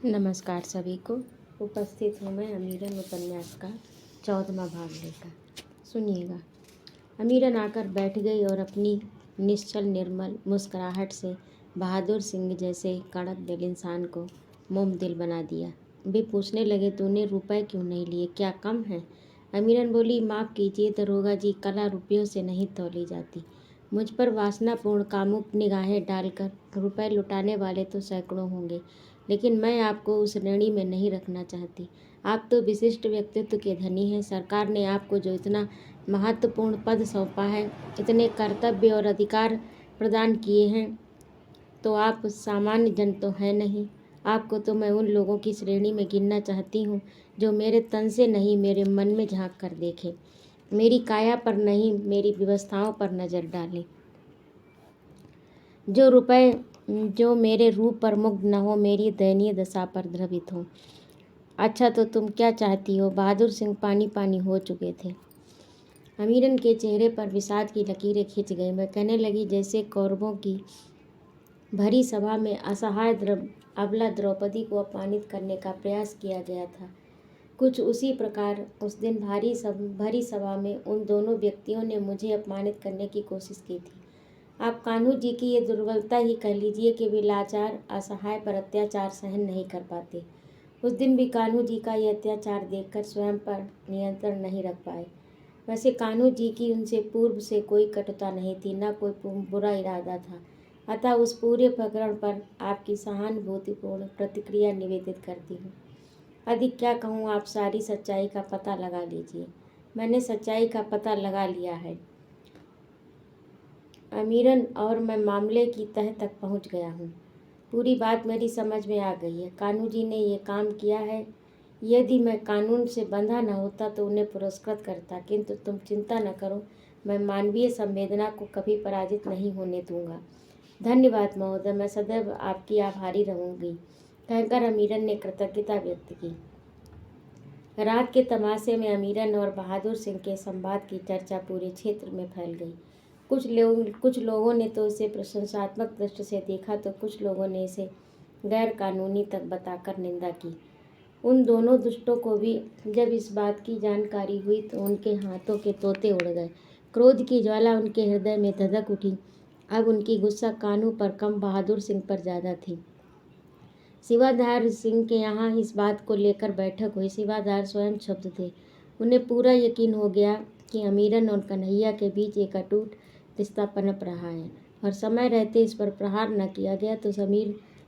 नमस्कार सभी को। उपस्थित हूँ मैं अमीरन उपन्यास का 14वां भाग लेकर। सुनिएगा। अमीरन आकर बैठ गई और अपनी निश्चल निर्मल मुस्कुराहट से बहादुर सिंह जैसे कड़क दिल इंसान को मोम दिल बना दिया। वे पूछने लगे, तूने रुपए क्यों नहीं लिए, क्या कम है? अमीरन बोली, माफ़ कीजिए दरोगा जी, कला रुपयों से नहीं तौली जाती। मुझ पर वासनापूर्ण कामुक निगाहें डालकर रुपए लुटाने वाले तो सैकड़ों होंगे, लेकिन मैं आपको उस श्रेणी में नहीं रखना चाहती। आप तो विशिष्ट व्यक्तित्व के धनी हैं। सरकार ने आपको जो इतना महत्वपूर्ण पद सौंपा है, इतने कर्तव्य और अधिकार प्रदान किए हैं, तो आप सामान्य जन तो हैं नहीं। आपको तो मैं उन लोगों की श्रेणी में गिनना चाहती हूँ जो मेरे तन से नहीं, मेरे मन में झांक कर देखें, मेरी काया पर नहीं, मेरी व्यवस्थाओं पर नज़र डालें, जो मेरे रूप पर मुग्ध न हो, मेरी दयनीय दशा पर द्रवित हो। अच्छा, तो तुम क्या चाहती हो? बहादुर सिंह पानी पानी हो चुके थे। अमीरन के चेहरे पर विषाद की लकीरें खिंच गई। मैं कहने लगी जैसे कौरवों की भरी सभा में असहाय अबला द्रौपदी को अपमानित करने का प्रयास किया गया था। कुछ उसी प्रकार उस दिन भरी सभा में उन दोनों व्यक्तियों ने मुझे अपमानित करने की कोशिश की थी। आप कान्हू जी की ये दुर्बलता ही कह लीजिए कि वे लाचार असहाय पर अत्याचार सहन नहीं कर पाते। उस दिन भी कान्हू जी का ये अत्याचार देखकर स्वयं पर नियंत्रण नहीं रख पाए। वैसे कान्हू जी की उनसे पूर्व से कोई कटुता नहीं थी, न कोई बुरा इरादा था। अतः उस पूरे प्रकरण पर आपकी सहानुभूतिपूर्ण प्रतिक्रिया निवेदित करती हूँ। अधिक क्या कहूँ, आप सारी सच्चाई का पता लगा लीजिए। मैंने सच्चाई का पता लगा लिया है अमीरन, और मैं मामले की तह तक पहुंच गया हूं। पूरी बात मेरी समझ में आ गई है। कान्हू जी ने ये काम किया है। यदि मैं कानून से बंधा न होता तो उन्हें पुरस्कृत करता, किंतु तुम चिंता न करो, मैं मानवीय संवेदना को कभी पराजित नहीं होने दूंगा। धन्यवाद महोदय, मैं सदैव आपकी आभारी रहूंगी, कहकर अमीरन ने कृतज्ञता व्यक्त की। रात के तमाशे में अमीरन और बहादुर सिंह के संवाद की चर्चा पूरे क्षेत्र में फैल गई। कुछ लोगों ने तो इसे प्रशंसात्मक दृष्टि से देखा, तो कुछ लोगों ने इसे गैर कानूनी तक बताकर निंदा की। उन दोनों दुष्टों को भी जब इस बात की जानकारी हुई तो उनके हाथों के तोते उड़ गए। क्रोध की ज्वाला उनके हृदय में धधक उठी। अब उनकी गुस्सा कान्हू पर कम, बहादुर सिंह पर ज़्यादा थी। शिवाधार सिंह के यहाँ इस बात को लेकर बैठक हुई। शिवाधार स्वयं क्षुब्ध थे। उन्हें पूरा यकीन हो गया कि अमीरन और कन्हैया के बीच एक अटूट रिश्ता पनप रहा है, और समय रहते इस पर प्रहार न किया गया तो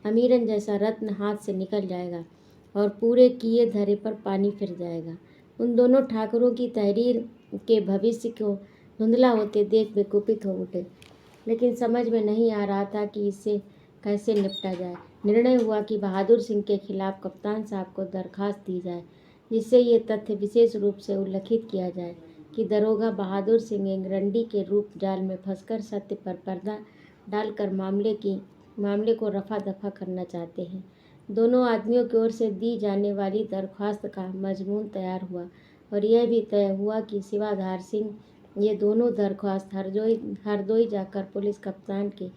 अमीरन जैसा रत्न हाथ से निकल जाएगा और पूरे किए धरे पर पानी फिर जाएगा। उन दोनों ठाकुरों की तहरीर के भविष्य को धुंधला होते देख वे कुपित हो उठे, लेकिन समझ में नहीं आ रहा था कि इससे कैसे निपटा जाए। निर्णय हुआ कि बहादुर सिंह के खिलाफ कप्तान साहब को दरखास्त दी जाए, जिससे ये तथ्य विशेष रूप से उल्लिखित किया जाए कि दरोगा बहादुर सिंह एक रंडी के रूप जाल में फंसकर सत्य पर पर्दा डालकर मामले को रफा दफा करना चाहते हैं। दोनों आदमियों की ओर से दी जाने वाली दरख्वास्त का मजमून तैयार हुआ, और यह भी तय हुआ कि शिवाधार सिंह ये दोनों दरख्वास्त हरदोई जाकर पुलिस कप्तान के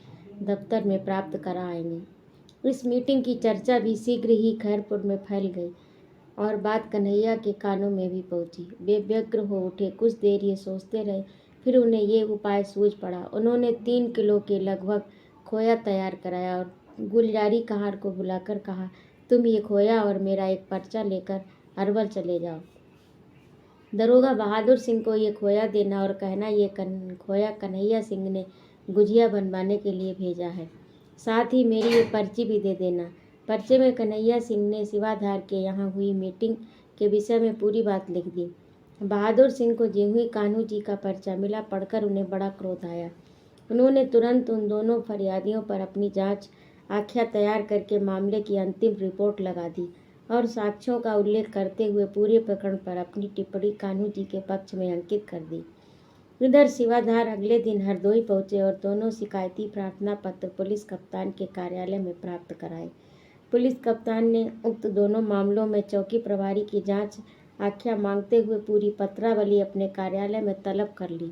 दफ्तर में प्राप्त करा आएंगे। इस मीटिंग की चर्चा भी शीघ्र ही खैरपुर में फैल गई और बात कन्हैया के कानों में भी पहुंची। वे व्यग्र हो उठे। कुछ देर ये सोचते रहे, फिर उन्हें ये उपाय सूझ पड़ा। उन्होंने 3 किलो के लगभग खोया तैयार कराया और गुलजारी कहार को बुलाकर कहा, तुम ये खोया और मेरा एक पर्चा लेकर अरवल चले जाओ। दरोगा बहादुर सिंह को ये खोया देना और कहना ये खोया कन्हैया सिंह ने गुजिया बनवाने के लिए भेजा है। साथ ही मेरी ये पर्ची भी दे देना। पर्चे में कन्हैया सिंह ने शिवाधार के यहाँ हुई मीटिंग के विषय में पूरी बात लिख दी। बहादुर सिंह को ज्यों ही कान्हू जी का पर्चा मिला, पढ़कर उन्हें बड़ा क्रोध आया। उन्होंने तुरंत उन दोनों फरियादियों पर अपनी जांच आख्या तैयार करके मामले की अंतिम रिपोर्ट लगा दी और साक्ष्यों का उल्लेख करते हुए पूरे प्रकरण पर अपनी टिप्पणी कान्हू जी के पक्ष में अंकित कर दी। इधर शिवाधार अगले दिन हरदोई पहुंचे और दोनों शिकायती प्रार्थना पत्र पुलिस कप्तान के कार्यालय में प्राप्त कराए। पुलिस कप्तान ने उक्त दोनों मामलों में चौकी प्रभारी की जांच आख्या मांगते हुए पूरी पत्रावली अपने कार्यालय में तलब कर ली।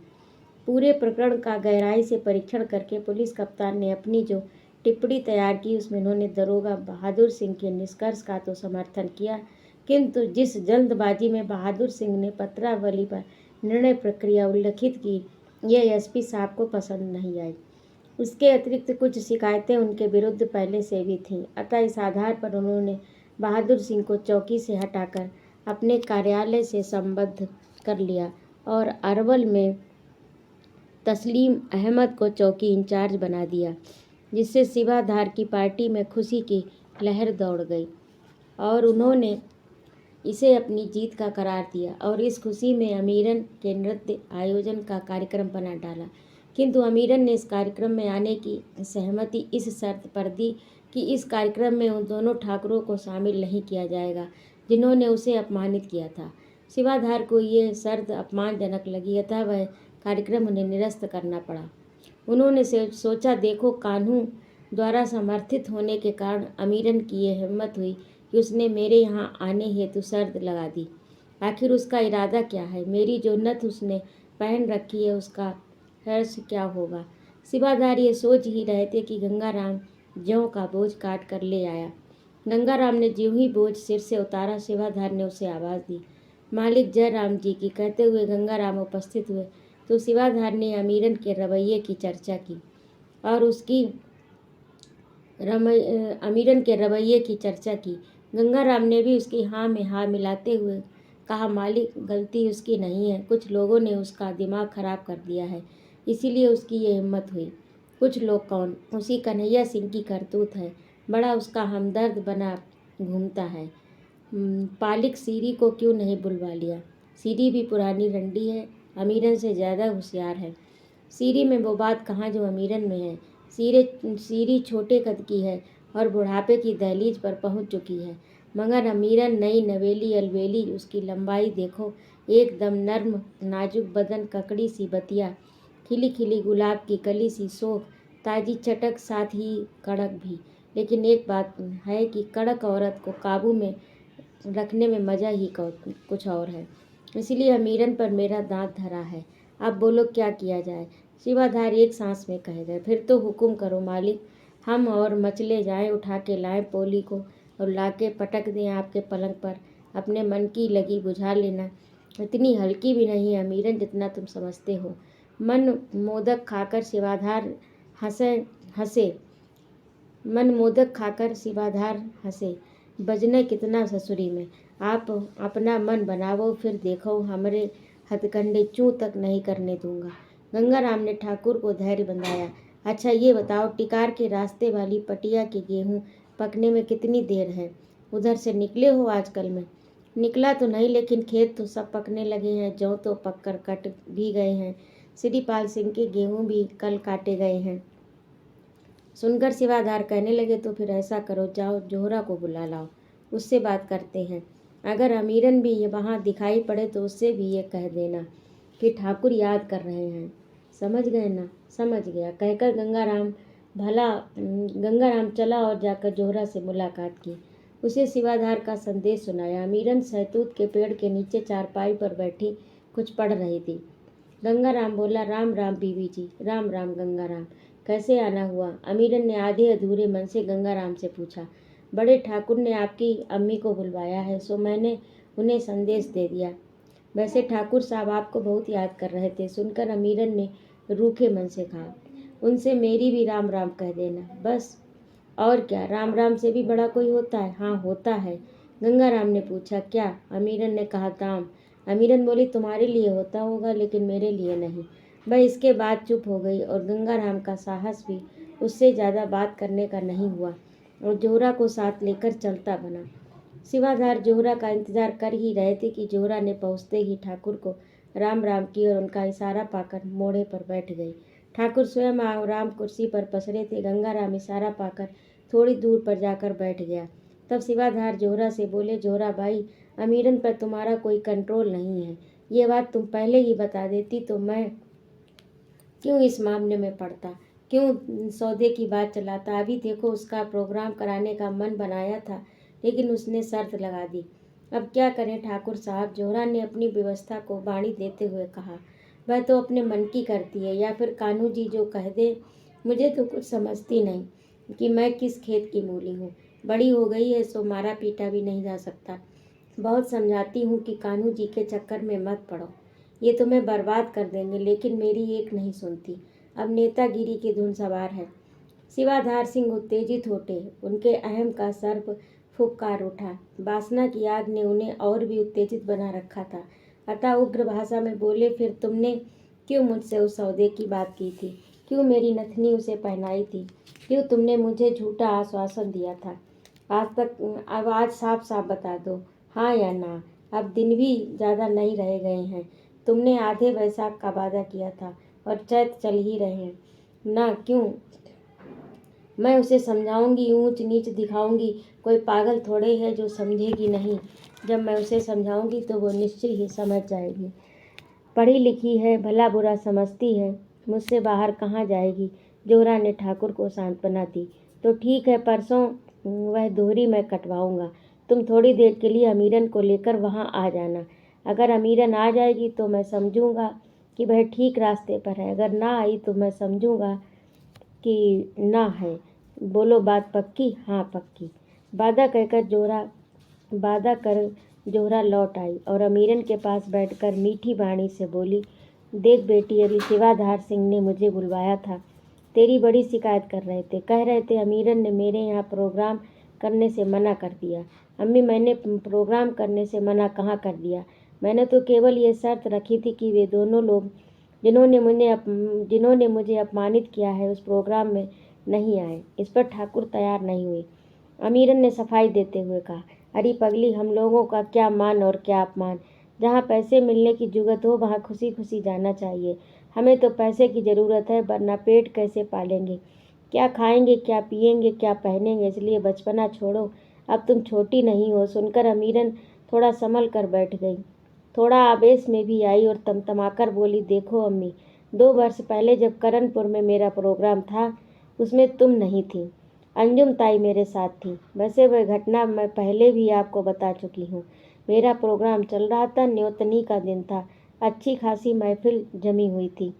पूरे प्रकरण का गहराई से परीक्षण करके पुलिस कप्तान ने अपनी जो टिप्पणी तैयार की, उसमें उन्होंने दरोगा बहादुर सिंह के निष्कर्ष का तो समर्थन किया, किंतु जिस जल्दबाजी में बहादुर सिंह ने पत्रावली पर निर्णय प्रक्रिया उल्लिखित की, यह एसपी साहब को पसंद नहीं आई। उसके अतिरिक्त कुछ शिकायतें उनके विरुद्ध पहले से भी थीं, अतः इस आधार पर उन्होंने बहादुर सिंह को चौकी से हटाकर अपने कार्यालय से संबद्ध कर लिया और अरवल में तस्लीम अहमद को चौकी इंचार्ज बना दिया, जिससे शिवाधार की पार्टी में खुशी की लहर दौड़ गई और उन्होंने इसे अपनी जीत का करार दिया और इस खुशी में अमीरन के नृत्य आयोजन का कार्यक्रम बना डाला। किंतु अमीरन ने इस कार्यक्रम में आने की सहमति इस शर्त पर दी कि इस कार्यक्रम में उन दोनों ठाकुरों को शामिल नहीं किया जाएगा जिन्होंने उसे अपमानित किया था। शिवाधार को ये शर्त अपमानजनक लगी, अतः वह कार्यक्रम उन्हें निरस्त करना पड़ा। उन्होंने सोचा, देखो, कान्हू द्वारा समर्थित होने के कारण अमीरन की ये हिम्मत हुई कि उसने मेरे यहाँ आने हेतु शर्त लगा दी। आखिर उसका इरादा क्या है? मेरी जो नथ उसने पहन रखी है उसका हर्ष क्या होगा? शिवाधार ये सोच ही रहे थे कि गंगाराम जौ का बोझ काट कर ले आया। गंगाराम ने ज्यों ही बोझ सिर से उतारा, शिवाधार ने उसे आवाज़ दी, मालिक जयराम जी की। कहते हुए गंगाराम उपस्थित हुए तो शिवाधार ने अमीरन के रवैये की चर्चा की और अमीरन के रवैये की चर्चा की। गंगाराम ने भी उसकी हाँ में हाँ मिलाते हुए कहा, मालिक, गलती उसकी नहीं है, कुछ लोगों ने उसका दिमाग खराब कर दिया है, इसीलिए उसकी ये हिम्मत हुई। कुछ लोग कौन? उसी कन्हैया सिंह की करतूत है, बड़ा उसका हमदर्द बना घूमता है। पालिक सीरी को क्यों नहीं बुलवा लिया? सीरी भी पुरानी रंडी है, अमीरन से ज़्यादा होशियार है। सीरी में वो बात कहाँ जो अमीरन में है। सीरी छोटे कद की है और बुढ़ापे की दहलीज पर पहुंच चुकी है, मगर अमीरन नई नवेली अलवेली। उसकी लंबाई देखो, एकदम नर्म नाजुक बदन, ककड़ी सी बतिया, खिली खिली गुलाब की कली सी सोख, ताजी चटक, साथ ही कड़क भी। लेकिन एक बात है कि कड़क औरत को काबू में रखने में मज़ा ही कुछ और है। इसीलिए अमीरन पर मेरा दांत धरा है। अब बोलो, क्या किया जाए? शिवाधार एक सांस में कह गए, फिर तो हुक्म करो मालिक, हम और मचले जाएं, उठा के लाएं पोली को और लाके पटक दें आपके पलंग पर। अपने मन की लगी बुझा लेना, इतनी हल्की भी नहीं है अमीरन जितना तुम समझते हो। मन मोदक खाकर शिवाधार हंसे, बजने कितना ससुरी में। आप अपना मन बनावो, फिर देखो, हमरे हथकंडे चूं तक नहीं करने दूंगा। गंगाराम ने ठाकुर को धैर्य बंधाया। अच्छा ये बताओ, टिकार के रास्ते वाली पटिया के गेहूं पकने में कितनी देर है? उधर से निकले हो आजकल में? निकला तो नहीं, लेकिन खेत तो सब पकने लगे हैं, जौ तो पककर कट भी गए हैं, श्रीपाल सिंह के गेहूं भी कल काटे गए हैं। सुनकर शिवाधार कहने लगे, तो फिर ऐसा करो, जाओ जोहरा को बुला लाओ, उससे बात करते हैं। अगर अमीरन भी ये वहाँ दिखाई पड़े तो उससे भी ये कह देना कि ठाकुर याद कर रहे हैं। समझ गए ना? समझ गया, कहकर गंगाराम चला और जाकर जोहरा से मुलाकात की। उसे शिवाधार का संदेश सुनाया। अमीरन सहतूत के पेड़ के नीचे चारपाई पर बैठी कुछ पढ़ रही थी। गंगाराम बोला, राम राम बीवी जी। राम राम गंगाराम, कैसे आना हुआ? अमीरन ने आधे अधूरे मन से गंगाराम से पूछा। बड़े ठाकुर ने आपकी अम्मी को बुलवाया है, सो मैंने उन्हें संदेश दे दिया। वैसे ठाकुर साहब आपको बहुत याद कर रहे थे। सुनकर अमीरन ने रूखे मन से कहा, उनसे मेरी भी राम राम कह देना, बस। और क्या, राम राम से भी बड़ा कोई होता है? हाँ होता है। गंगाराम ने पूछा, क्या? अमीरन ने कहा, दाम। अमीरन बोली, तुम्हारे लिए होता होगा, लेकिन मेरे लिए नहीं। वह इसके बाद चुप हो गई और गंगाराम का साहस भी उससे ज़्यादा बात करने का नहीं हुआ और जोहरा को साथ लेकर चलता बना। शिवाधार जोहरा का इंतजार कर ही रहे थे कि जोहरा ने पहुँचते ही ठाकुर को राम राम की और उनका इशारा पाकर मोड़े पर बैठ गई। ठाकुर स्वयं आराम कुर्सी पर पसरे थे। गंगाराम इशारा पाकर थोड़ी दूर पर जाकर बैठ गया। तब शिवाधार जोहरा से बोले, जोहरा भाई, अमीरन पर तुम्हारा कोई कंट्रोल नहीं है। ये बात तुम पहले ही बता देती तो मैं क्यों इस मामले में पड़ता, क्यों सौदे की बात चलाता। अभी देखो, उसका प्रोग्राम कराने का मन बनाया था, लेकिन उसने शर्त लगा दी। अब क्या करें ठाकुर साहब? जोहरा ने अपनी व्यवस्था को बाणी देते हुए कहा। वह तो अपने मन की करती है, या फिर कान्हू जी जो कह दे, मुझे तो कुछ समझती नहीं। कि मैं किस खेत की मूली हूँ। बड़ी हो गई है सो मारा पीटा भी नहीं जा सकता। बहुत समझाती हूँ कि कान्हू जी के चक्कर में मत पड़ो, ये तुम्हें बर्बाद कर देंगे, लेकिन मेरी एक नहीं सुनती। अब नेतागिरी की धुन सवार है। शिवाधार सिंह उत्तेजित होते, उनके अहम का सर्प फुफकार उठा। वासना की आग ने उन्हें और भी उत्तेजित बना रखा था। अतः उग्र भाषा में बोले, फिर तुमने क्यों मुझसे उस सौदे की बात की थी? क्यों मेरी नथनी उसे पहनाई थी? क्यों तुमने मुझे झूठा आश्वासन दिया था? अब आज साफ साफ बता दो, हाँ या ना। अब दिन भी ज़्यादा नहीं रह गए हैं। तुमने आधे वैशाख का वादा किया था और चैत चल ही रहे हैं ना। क्यों? मैं उसे समझाऊंगी, ऊंच नीच दिखाऊंगी। कोई पागल थोड़े है जो समझेगी नहीं। जब मैं उसे समझाऊंगी तो वो निश्चय ही समझ जाएगी। पढ़ी लिखी है, भला बुरा समझती है, मुझसे बाहर कहाँ जाएगी। जोहरा ने ठाकुर को सांत्वना दी। तो ठीक है, परसों वह दोहरी मैं कटवाऊंगा। तुम थोड़ी देर के लिए अमीरन को लेकर वहाँ आ जाना। अगर अमीरन आ जाएगी तो मैं समझूंगा कि वह ठीक रास्ते पर है। अगर ना आई तो मैं समझूंगा कि ना है। बोलो, बात पक्की? हाँ पक्की। वादा कर जोहरा लौट आई और अमीरन के पास बैठकर मीठी वाणी से बोली, देख बेटी, अभी शिवाधार सिंह ने मुझे बुलवाया था। तेरी बड़ी शिकायत कर रहे थे। कह रहे थे अमीरन ने मेरे यहाँ प्रोग्राम करने से मना कर दिया। अम्मी, मैंने प्रोग्राम करने से मना कहाँ कर दिया? मैंने तो केवल ये शर्त रखी थी कि वे दोनों लोग जिन्होंने मुझे अपमानित किया है उस प्रोग्राम में नहीं आए। इस पर ठाकुर तैयार नहीं हुए। अमीरन ने सफाई देते हुए कहा, अरे पगली, हम लोगों का क्या मान और क्या अपमान। जहाँ पैसे मिलने की जुगत हो वहाँ खुशी खुशी जाना चाहिए। हमें तो पैसे की ज़रूरत है, वरना पेट कैसे पालेंगे? क्या खाएंगे, क्या पिएंगे, क्या पहनेंगे? इसलिए बचपना छोड़ो, अब तुम छोटी नहीं हो। सुनकर अमीरन थोड़ा संभल कर बैठ गई, थोड़ा आवेश में भी आई और तमतमाकर बोली, देखो अम्मी, 2 वर्ष पहले जब करणपुर में मेरा प्रोग्राम था उसमें तुम नहीं थी, अंजुम ताई मेरे साथ थी। वैसे वह घटना मैं पहले भी आपको बता चुकी हूँ। मेरा प्रोग्राम चल रहा था, न्योतनी का दिन था, अच्छी खासी महफिल जमी हुई थी,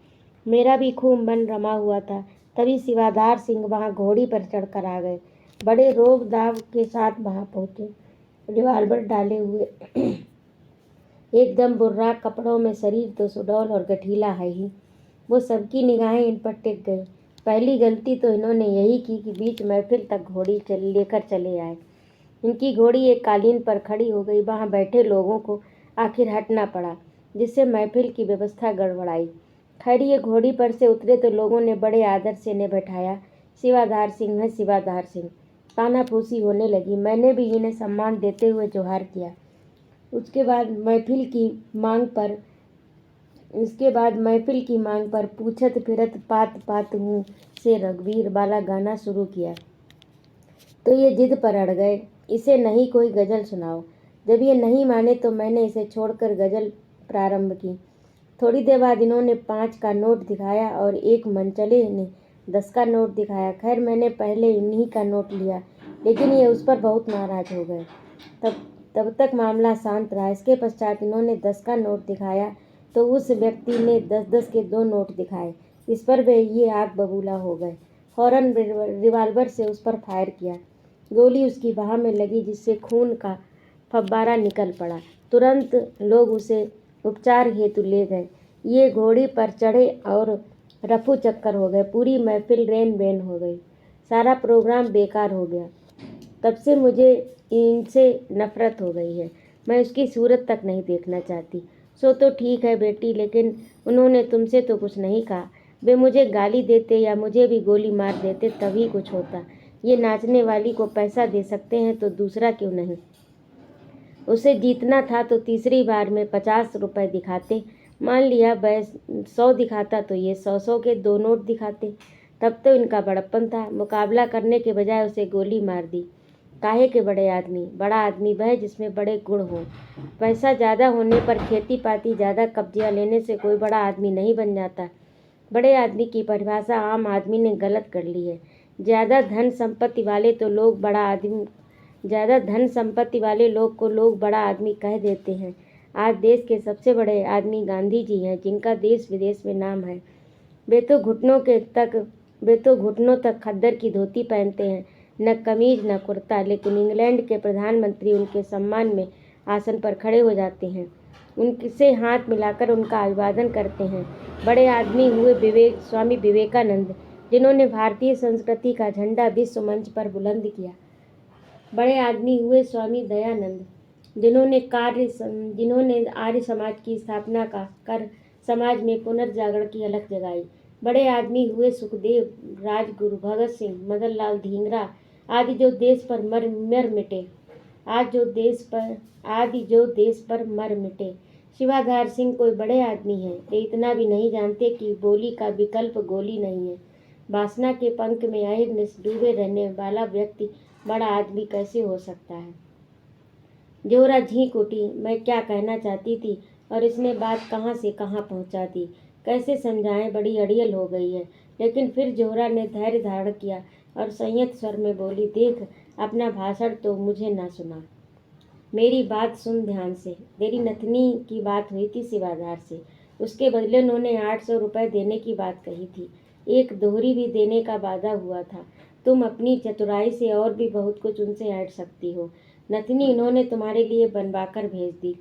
मेरा भी खूब मन रमा हुआ था। तभी शिवाधार सिंह वहाँ घोड़ी पर चढ़कर आ गए, बड़े रोब दाब के साथ वहाँ पहुँचे, रिवाल्वर डाले हुए, एकदम बुर्राक कपड़ों में, शरीर तो सुडौल और गठीला है ही। वो सबकी निगाहें इन पर टिक गई। पहली गलती तो इन्होंने यही की कि बीच महफिल तक घोड़ी लेकर चले आए। इनकी घोड़ी एक कालीन पर खड़ी हो गई। वहाँ बैठे लोगों को आखिर हटना पड़ा, जिससे महफिल की व्यवस्था गड़बड़ाई। खैर, ये घोड़ी पर से उतरे तो लोगों ने बड़े आदर से इन्हें बैठाया। शिवाधार सिंह है, शिवाधार सिंह। तानाफूसी होने लगी। मैंने भी इन्हें सम्मान देते हुए जोहार किया। उसके बाद महफिल की मांग पर पूछत फिरत पात पात हूँ से रघुवीर वाला गाना शुरू किया तो ये जिद पर अड़ गए, इसे नहीं कोई गज़ल सुनाओ। जब ये नहीं माने तो मैंने इसे छोड़कर गज़ल प्रारंभ की। थोड़ी देर बाद इन्होंने 5 का नोट दिखाया और एक मनचले ने 10 का नोट दिखाया। खैर, मैंने पहले इन्हीं का नोट लिया, लेकिन ये उस पर बहुत नाराज हो गए। तब तक मामला शांत रहा। इसके पश्चात इन्होंने 10 का नोट दिखाया तो उस व्यक्ति ने 10-10 के 2 नोट दिखाए। इस पर वे ये आग बबूला हो गए। फौरन रिवाल्वर से उस पर फायर किया। गोली उसकी बाह में लगी, जिससे खून का फव्वारा निकल पड़ा। तुरंत लोग उसे उपचार हेतु ले गए। ये घोड़ी पर चढ़े और रफू चक्कर हो गए। पूरी महफिल रेन बेन हो गई। सारा प्रोग्राम बेकार हो गया। तब से मुझे इनसे नफरत हो गई है। मैं उसकी सूरत तक नहीं देखना चाहती। सो तो ठीक है बेटी, लेकिन उन्होंने तुमसे तो कुछ नहीं कहा। वे मुझे गाली देते या मुझे भी गोली मार देते तभी कुछ होता। ये नाचने वाली को पैसा दे सकते हैं तो दूसरा क्यों नहीं? उसे जीतना था तो तीसरी बार में 50 रुपये दिखाते। मान लिया वह 100 दिखाता तो ये 100-100 के 2 नोट दिखाते। तब तो इनका बड़प्पन था। मुकाबला करने के बजाय उसे गोली मार दी। काहे के बड़े आदमी? बड़ा आदमी वह जिसमें बड़े गुण हों। पैसा ज़्यादा होने पर खेती पाती ज़्यादा कब्जियाँ लेने से कोई बड़ा आदमी नहीं बन जाता। बड़े आदमी की परिभाषा आम आदमी ने गलत कर ली है। ज़्यादा धन संपत्ति वाले लोग को लोग बड़ा आदमी कह देते हैं। आज देश के सबसे बड़े आदमी गांधी जी हैं, जिनका देश विदेश में नाम है। वे तो घुटनों के तक वे तो घुटनों तक खद्दर की धोती पहनते हैं, न कमीज न कुर्ता, लेकिन इंग्लैंड के प्रधानमंत्री उनके सम्मान में आसन पर खड़े हो जाते हैं, उनसे हाथ मिलाकर उनका अभिवादन करते हैं। बड़े आदमी हुए स्वामी विवेकानंद, जिन्होंने भारतीय संस्कृति का झंडा विश्व मंच पर बुलंद किया। बड़े आदमी हुए स्वामी दयानंद, जिन्होंने आर्य समाज की स्थापना कर समाज में पुनर्जागरण की अलख जगाई। बड़े आदमी हुए सुखदेव, राजगुरु, भगत सिंह, मदन लाल धींगरा आदि जो देश पर मर मिटे। शिवाधार सिंह कोई बड़े आदमी हैं, वे इतना भी नहीं जानते कि बोली का विकल्प गोली नहीं है। वासना के पंख में अहिर्निश डूबे रहने वाला व्यक्ति बड़ा आदमी कैसे हो सकता है। जोहरा झींक उठी। मैं क्या कहना चाहती थी और इसने बात कहाँ से कहाँ पहुँचा दी, कैसे समझाएं, बड़ी अड़ियल हो गई है। लेकिन फिर जोहरा ने धैर्य धारण किया और संयत स्वर में बोली, देख, अपना भाषण तो मुझे ना सुना, मेरी बात सुन ध्यान से। तेरी नथनी की बात हुई थी शिवाधार से, उसके बदले उन्होंने 800 रुपये देने की बात कही थी, एक दोहरी भी देने का वादा हुआ था। तुम अपनी चतुराई से और भी बहुत कुछ उनसे ऐंठ सकती हो। नथनी इन्होंने तुम्हारे लिए बनवाकर भेज दी।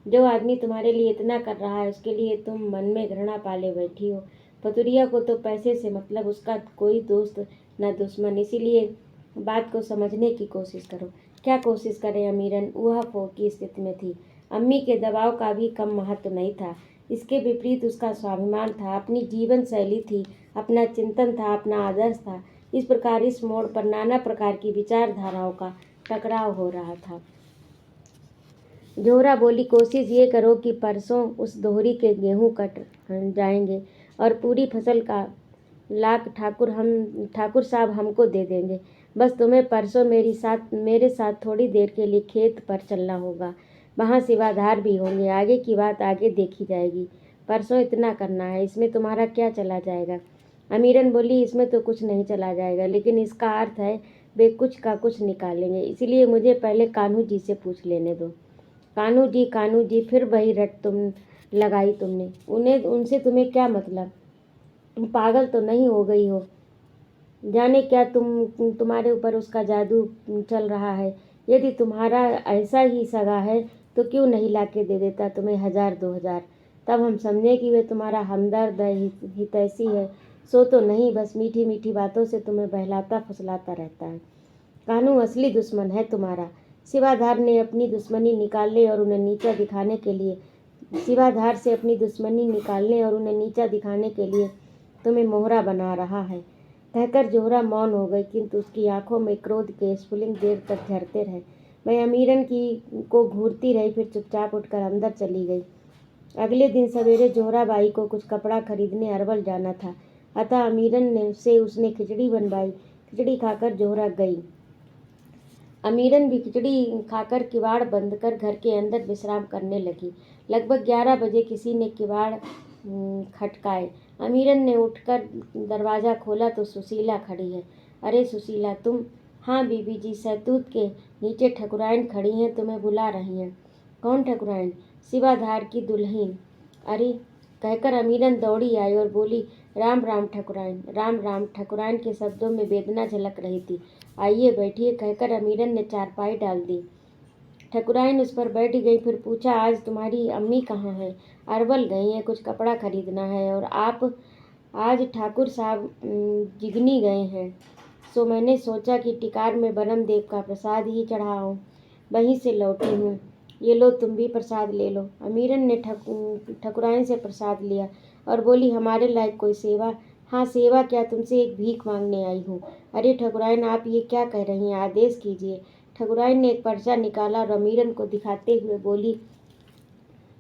जो आदमी तुम्हारे लिए इतना कर रहा है उसके लिए तुम मन में घृणा पाले बैठी हो। पतुरिया को तो पैसे से मतलब, उसका कोई दोस्त न दुश्मन, इसीलिए बात को समझने की कोशिश करो। क्या कोशिश करें अमीरन ऊहा-पोह की स्थिति में थी। अम्मी के दबाव का भी कम महत्व नहीं था। इसके विपरीत उसका स्वाभिमान था, अपनी जीवन शैली थी, अपना चिंतन था, अपना आदर्श था। इस प्रकार इस मोड़ पर नाना प्रकार की विचारधाराओं का टकराव हो रहा था। जोहरा बोली, कोशिश ये करो कि परसों उस दोहरी के गेहूं कट जाएंगे और पूरी फसल का लाख ठाकुर साहब हमको दे देंगे। बस तुम्हें परसों मेरे साथ थोड़ी देर के लिए खेत पर चलना होगा। वहाँ शिवाधार भी होंगे। आगे की बात आगे देखी जाएगी। परसों इतना करना है, इसमें तुम्हारा क्या चला जाएगा। अमीरन बोली, इसमें तो कुछ नहीं चला जाएगा, लेकिन इसका अर्थ है वे कुछ का कुछ निकालेंगे, इसलिए मुझे पहले कान्हू जी से पूछ लेने दो। कान्हू जी, फिर वही रट तुम लगाई तुमने। उनसे तुम्हें क्या मतलब, पागल तो नहीं हो गई हो। जाने क्या तुम्हारे ऊपर उसका जादू चल रहा है। यदि तुम्हारा ऐसा ही सगा है तो क्यों नहीं लाके दे देता तुम्हें 1000-2000, तब हम समझे कि वे तुम्हारा हमदर्द है, हितैषी है। सो तो नहीं, बस मीठी मीठी बातों से तुम्हें बहलाता फुसलाता रहता है। कान्हू असली दुश्मन है तुम्हारा। शिवाधार से अपनी दुश्मनी निकालने और उन्हें नीचा दिखाने के लिए तुम्हें मोहरा बना रहा है। कहकर जोहरा मौन हो गई, किंतु उसकी आंखों में क्रोध के स्फुलिंग देर तक झरते रहे। मैं अमीरन को घूरती रही, फिर चुपचाप उठकर अंदर चली गई। अगले दिन सवेरे जोहरा बाई को कुछ कपड़ा खरीदने अरवल जाना था, अतः अमीरन से उसने खिचड़ी बनवाई। खिचड़ी खाकर जोहरा गई। अमीरन भी खिचड़ी खाकर किवाड़ बंद कर घर के अंदर विश्राम करने लगी। लगभग 11 बजे किसी ने किवाड़ खटकाए। अमीरन ने उठकर दरवाज़ा खोला तो सुशीला खड़ी है। अरे सुशीला, तुम? हाँ बीबी जी, सहतूत के नीचे ठकुराइन खड़ी हैं, तुम्हें बुला रही हैं। कौन ठकुराइन? शिवाधार की दुल्हन। अरे, कहकर अमीरन दौड़ी आई और बोली, राम राम ठकुराइन। राम राम। ठकुराइन के शब्दों में वेदना झलक रही थी। आइए बैठिए, कहकर अमीरन ने चारपाई डाल दी। ठकुराइन उस पर बैठ गई। फिर पूछा, आज तुम्हारी अम्मी कहाँ हैं? अरवल गई हैं, कुछ कपड़ा खरीदना है। और आप? आज ठाकुर साहब जिगनी गए हैं, सो मैंने सोचा कि टिकार में बरम देव का प्रसाद ही चढ़ाऊं, वहीं से लौटी हूँ। ये लो, तुम भी प्रसाद ले लो। अमीरन ने ठकुराइन से प्रसाद लिया और बोली, हमारे लायक कोई सेवा? हाँ, सेवा क्या, तुमसे एक भीख मांगने आई हूँ। अरे ठकुराइन, आप ये क्या कह रही हैं, आदेश कीजिए। ठकुराइन ने एक पर्चा निकाला और अमीरन को दिखाते हुए बोली,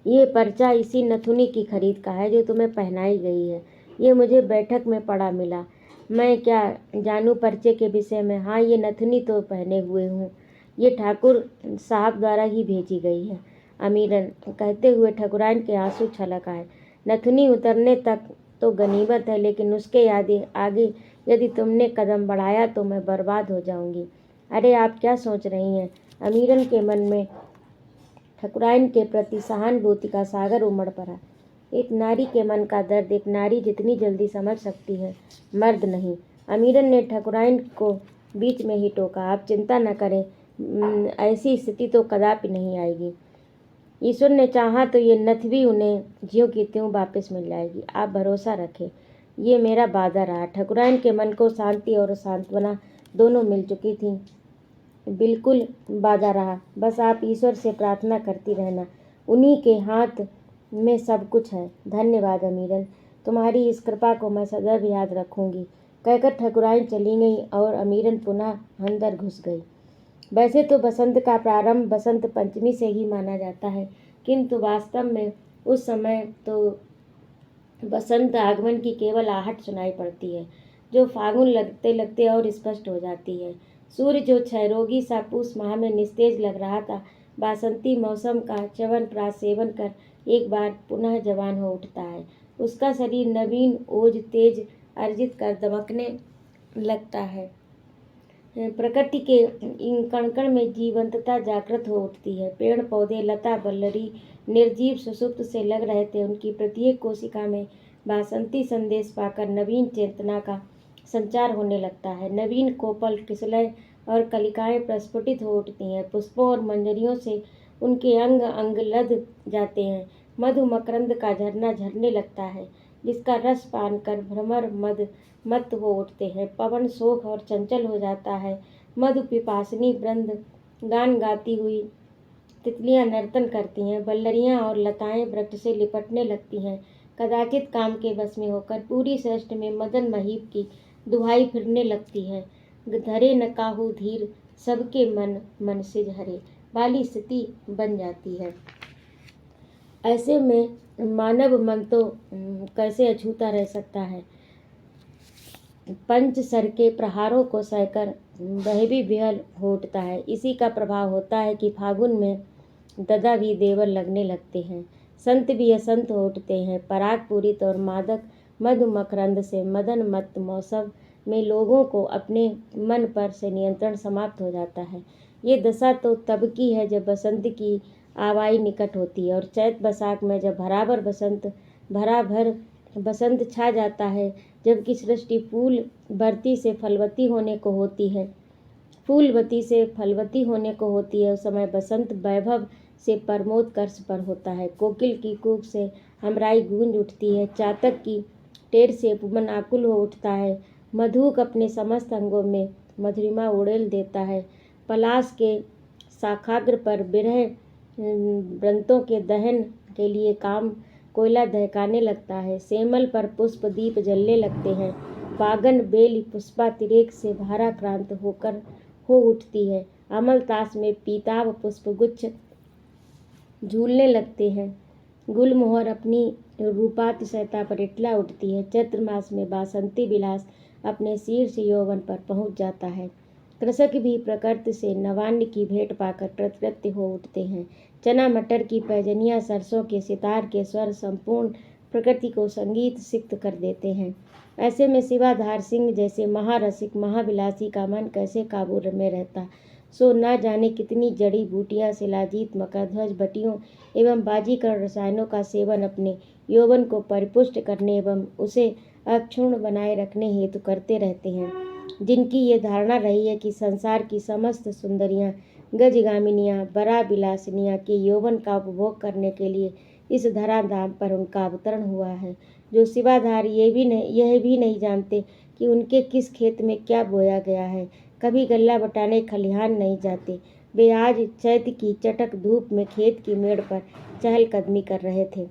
ये पर्चा इसी नथुनी की खरीद का है जो तुम्हें पहनाई गई है। ये मुझे बैठक में पड़ा मिला। मैं क्या जानूं पर्चे के विषय में। हाँ, ये नथुनी तो पहने हुए हूँ, ये ठाकुर साहब द्वारा ही भेजी गई है। अमीरन कहते हुए ठकुराइन के आंसू छलक आए। नथुनी उतरने तक तो गनीमत है, लेकिन उसके आगे यदि तुमने कदम बढ़ाया तो मैं बर्बाद हो जाऊंगी। अरे आप क्या सोच रही हैं? अमीरन के मन में ठकुराइन के प्रति सहानुभूति का सागर उमड़ पड़ा। एक नारी के मन का दर्द एक नारी जितनी जल्दी समझ सकती है, मर्द नहीं। अमीरन ने ठकुराइन को बीच में ही टोका, आप चिंता न करें, ऐसी स्थिति तो कदापि नहीं आएगी। ईश्वर ने चाहा तो ये नथ भी उन्हें ज्यों की त्यों वापस मिल जाएगी, आप भरोसा रखें, ये मेरा वादा रहा। ठकुराइन के मन को शांति और सांत्वना दोनों मिल चुकी थी। बिल्कुल वादा रहा, बस आप ईश्वर से प्रार्थना करती रहना, उन्हीं के हाथ में सब कुछ है। धन्यवाद अमीरन, तुम्हारी इस कृपा को मैं सदैव याद रखूंगी, कहकर ठकुराइन चली गई और अमीरन पुनः अंदर घुस गई। वैसे तो बसंत का प्रारंभ बसंत पंचमी से ही माना जाता है, किंतु वास्तव में उस समय तो बसंत आगमन की केवल आहट सुनाई पड़ती है, जो फागुन लगते लगते और स्पष्ट हो जाती है। सूर्य जो क्षयरोगी सा पूस माह में निस्तेज लग रहा था, बासंती मौसम का च्यवनप्राश सेवन कर एक बार पुनः जवान हो उठता है। उसका शरीर नवीन ओज तेज अर्जित कर दमकने लगता है। प्रकृति के इन कण में जीवंतता जागृत हो उठती है। पेड़ पौधे लता बल्लरी निर्जीव सुसुप्त से लग रहे थे, उनकी प्रत्येक कोशिका में बासंती संदेश पाकर नवीन चेतना का संचार होने लगता है। नवीन कोपल किसलय और कलिकाएं प्रस्फुटित हो उठती हैं। पुष्पों और मंजरियों से उनके अंग अंग लद जाते हैं। मधु मकरंद का झरना झरने लगता है, जिसका रस पान कर भ्रमर मद मत हो उठते हैं। पवन शोक और चंचल हो जाता है। मधु पिपासिनी वृंद गान गाती हुई तितलियां नर्तन करती हैं। बल्लरियां और लताएं वृक्ष से लिपटने लगती हैं। कदाचित काम के बस में होकर पूरी सृष्टि में मदन महीप की दुहाई फिरने लगती है। धरे न काहू धीर सबके मन मन से झरे वाली स्थिति बन जाती है। ऐसे में मानव मन तो कैसे अछूता रह सकता है। पंच सर के प्रहारों को सहकर वह भी विहल हो उठता है। इसी का प्रभाव होता है कि फागुन में ददा भी देवर लगने लगते हैं, संत भी असंत हो उठते हैं। पराग पूरित और मादक मधु मकरंद से मदन मत मौसम में लोगों को अपने मन पर से नियंत्रण समाप्त हो जाता है। ये दशा तो तब की है जब बसंत की आवाई निकट होती है, और चैत बैसाख में जब भराभर बसंत छा जाता है, जबकि सृष्टि फूलवती से फलवती होने को होती है, उस समय बसंत वैभव से परमोत्कर्ष पर होता है। कोकिल की कूक से हमराई गूंज उठती है, चातक की टेर से उपवन आकुल हो उठता है। मधुक अपने समस्त अंगों में मधुरिमा उड़ेल देता है। पलाश के शाखाग्र पर बिरह व्रतों के दहन के लिए काम कोयला दहकाने लगता है। सेमल पर पुष्प दीप जलने लगते हैं। बागन बेली पुष्पातिरेक से भाराक्रांत होकर हो उठती है। अमलतास में पीताभ पुष्प गुच्छ झूलने लगते हैं। गुलमोहर अपनी रूपातिशयता पर इटला उठती है। चैत्र मास में बासंती विलास अपने शीर्ष यौवन पर पहुंच जाता है। कृषक भी प्रकृति से नवान्न की भेंट पाकर कृतकृत्य हो उठते हैं। चना मटर की पैजनियाँ, सरसों के सितार के स्वर संपूर्ण प्रकृति को संगीत सिक्त कर देते हैं। ऐसे में शिवाधार सिंह जैसे महारसिक महाविलासी का मन कैसे काबू में रहता, सो न जाने कितनी जड़ी बूटियाँ, शिलाजीत, मकरध्वज, बटियों एवं बाजीकरण रसायनों का सेवन अपने यौवन को परिपुष्ट करने एवं उसे अक्षुण्ण बनाए रखने हेतु करते रहते हैं, जिनकी ये धारणा रही है कि संसार की समस्त सुंदरियाँ गजगामिनियाँ बड़ा विलासिनियाँ के यौवन का उपभोग करने के लिए इस धराधाम पर उनका अवतरण हुआ है। जो शिवाधार यह भी नहीं जानते कि उनके किस खेत में क्या बोया गया है, कभी गल्ला बटाने खलिहान नहीं जाते, वे आज चैत की चटक धूप में खेत की मेड़ पर चहलकदमी कर रहे थे।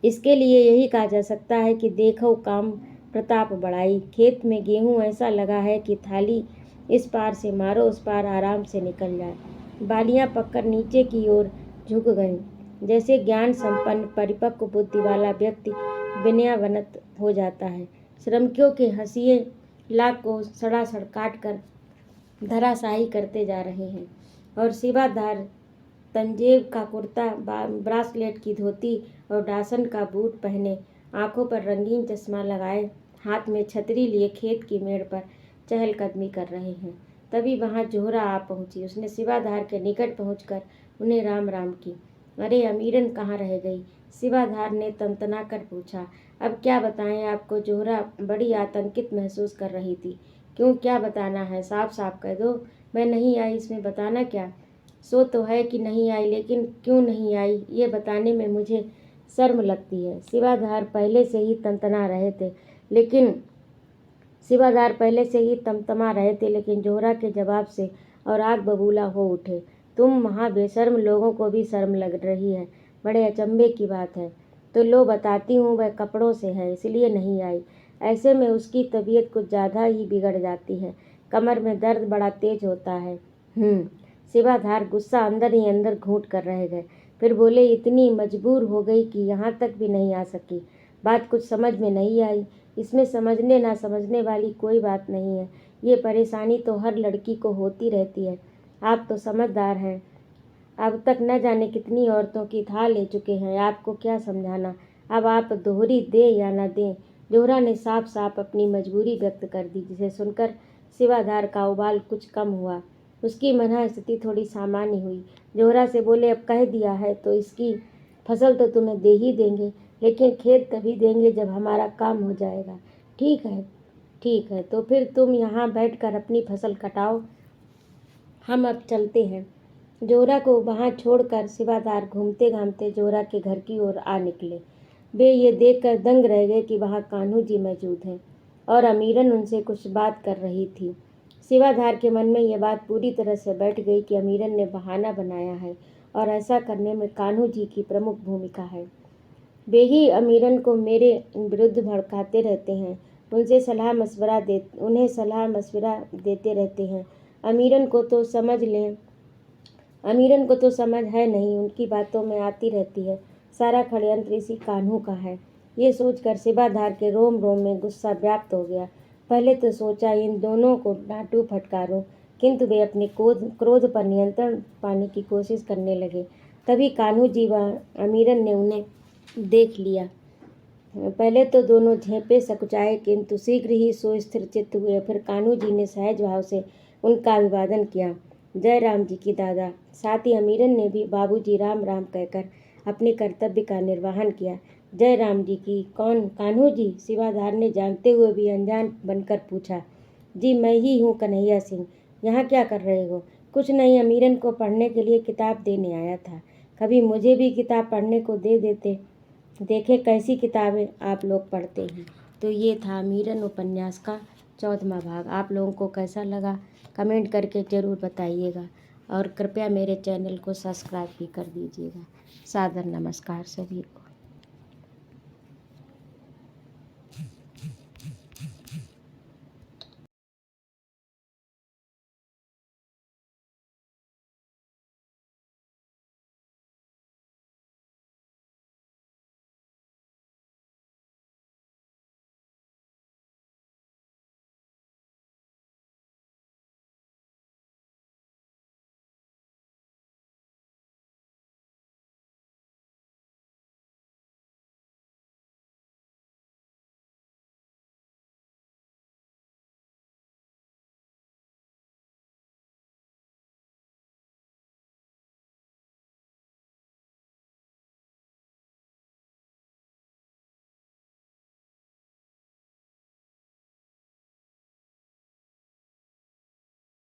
इसके लिए यही कहा जा सकता है कि देखो काम प्रताप बढ़ाई। खेत में गेहूं ऐसा लगा है कि थाली इस पार से मारो उस पार आराम से निकल जाए। बालियां पककर नीचे की ओर झुक गईं, जैसे ज्ञान संपन्न परिपक्व बुद्धि वाला व्यक्ति विनयावनत हो जाता है। श्रमिकों के हंसिए लाख को सड़ासड़ काट कर धराशायी करते जा रहे हैं, और शिवाधार तंजेब का कुर्ता, ब्रासलेट की धोती और डासन का बूट पहने, आंखों पर रंगीन चश्मा लगाए, हाथ में छतरी लिए खेत की मेड़ पर चहलकदमी कर रहे हैं। तभी वहां जोहरा आ पहुंची। उसने शिवाधार के निकट पहुंचकर उन्हें राम राम की। अरे अमीरन कहाँ रह गई? शिवाधार ने तनतना कर पूछा। अब क्या बताएं आपको। जोहरा बड़ी आतंकित महसूस कर रही थी। क्यों, क्या बताना है, साफ साफ कह दो। मैं नहीं आई, इसमें बताना क्या। सो तो है कि नहीं आई, लेकिन क्यों नहीं आई ये बताने में मुझे शर्म लगती है। शिवाधार पहले से ही तंतना रहे थे, लेकिन जोहरा के जवाब से और आग बबूला हो उठे। तुम महाबेशर्म, लोगों को भी शर्म लग रही है। बड़े अचंभे की बात है। तो लो बताती हूँ, वह कपड़ों से है इसलिए नहीं आई। ऐसे में उसकी तबीयत कुछ ज़्यादा ही बिगड़ जाती है। कमर में दर्द बड़ा तेज होता है। शिवाधार गुस्सा अंदर ही अंदर घूंट कर रह गए। फिर बोले, इतनी मजबूर हो गई कि यहाँ तक भी नहीं आ सकी। बात कुछ समझ में नहीं आई। इसमें समझने ना समझने वाली कोई बात नहीं है। ये परेशानी तो हर लड़की को होती रहती है। आप तो समझदार हैं, अब तक न जाने कितनी औरतों की था ले चुके हैं। आपको क्या समझाना। अब आप दोहरी दें या न दें। जोहरा ने साफ साफ अपनी मजबूरी व्यक्त कर दी, जिसे सुनकर शिवाधार का उबाल कुछ कम हुआ। उसकी मनः स्थिति थोड़ी सामान्य हुई। जोहरा से बोले, अब कह दिया है तो इसकी फसल तो तुम्हें दे ही देंगे, लेकिन खेत तभी देंगे जब हमारा काम हो जाएगा। ठीक है, ठीक है, तो फिर तुम यहाँ बैठकर अपनी फसल कटाओ, हम अब चलते हैं। जोहरा को वहाँ छोड़कर शिवाधार घूमते घामते जोहरा के घर की ओर आ निकले। वे ये देखकर दंग रह गए कि वहाँ कान्हू जी मौजूद हैं और अमीरन उनसे कुछ बात कर रही थी। शिवाधार के मन में यह बात पूरी तरह से बैठ गई कि अमीरन ने बहाना बनाया है और ऐसा करने में कान्हू जी की प्रमुख भूमिका है। वे ही अमीरन को मेरे विरुद्ध भड़काते रहते हैं, उन्हें सलाह मशवरा देते रहते हैं। अमीरन को तो समझ है नहीं, उनकी बातों में आती रहती है। सारा षड्यंत्र इसी कान्हू का है। ये सोचकर शिवाधार के रोम रोम में गुस्सा व्याप्त हो गया। पहले तो सोचा इन दोनों को डांटू फटकारूं, किंतु वे अपने क्रोध पर नियंत्रण पाने की कोशिश करने लगे। तभी कान्हू जी व अमीरन ने उन्हें देख लिया। पहले तो दोनों झेपे सकुचाए, किंतु शीघ्र ही सुस्थिर चित्त हुए। फिर कान्हू जी ने सहज भाव से उनका अभिवादन किया। जय राम जी की दादा। साथ ही अमीरन ने भी बाबूजी राम राम कहकर अपने कर्तव्य का निर्वहन किया। जय राम जी की। कौन? कान्हू जी, शिवाधार ने जानते हुए भी अनजान बनकर पूछा। जी मैं ही हूँ, कन्हैया सिंह। यहाँ क्या कर रहे हो? कुछ नहीं, अमीरन को पढ़ने के लिए किताब देने आया था। कभी मुझे भी किताब पढ़ने को दे देते, देखें कैसी किताबें आप लोग पढ़ते हैं। तो ये था अमीरन उपन्यास का 14वां भाग। आप लोगों को कैसा लगा कमेंट करके ज़रूर बताइएगा और कृपया मेरे चैनल को सब्सक्राइब भी कर दीजिएगा। सादर नमस्कार सभी को।